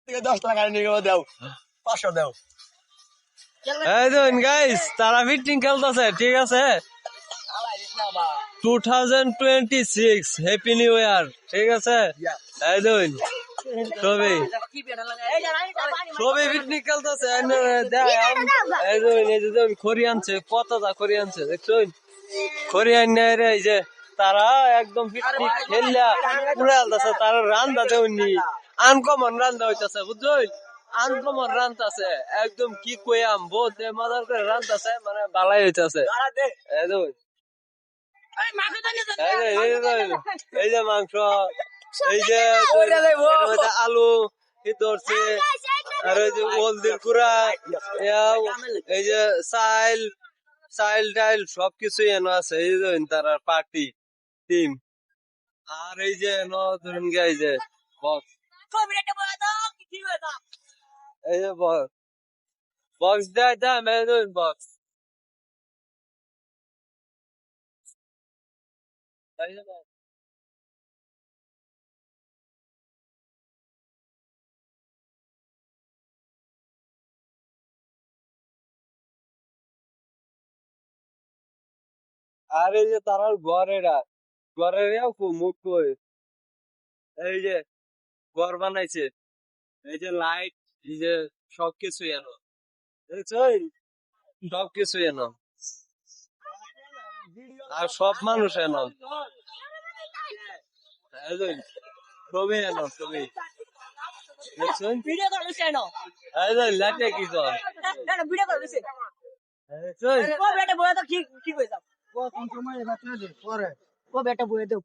10 টাকা নিয়ে দাও 500 দাও এই দেখুন গাইস তারা মিটিং খেলতেছে ঠিক আছে 2026 হ্যাপি নিউ ইয়ার ঠিক আছে এই দেখুন সবই মিটিং খেলতেছে এই দেখুন এই যে দেখুন খড়ি আনছে কতটা খড়ি আনছে দেখছুন খড়ি আনে এই যে তারা একদম পিকনিক খেললা পুরা আলতাছে তারা রান্দা দেউনি আনকমন রান্দা হইতাছে বুঝছুন আনকমন রান্তাছে একদম কি কইয়াম বহুত মজার করে রান্তাছে মানে ভালাই হইতাছে এই দেখুন এই যে মাংস এই যে আলু ধরছে আর ওই যে হলদির কুড়া এই যে চাইল টাইল সবকিছুই এনে আছে এই যে তারা পার্টি টিম আর এই যে ধরুন এই যে বক্স এই যে বক্স দেয় বক্স আর এই যে তারা ঘরের মুখ কই এই যে ঘর বানাইছে এই যে লাইট এই যে সবকিছু এনো দেখছই সবকিছু এনো আর সব মানুষ এনো ছবি এনো ছবি দেখছই ভিডিও করে দিছে এনো এই যে লাইটে কি কর না ভিডিও করে দিছে দেখছই ও বেটা বয়ে তো ঠিক হইছে কোন সময় এটা পরে ও বেটা বয়ে দাও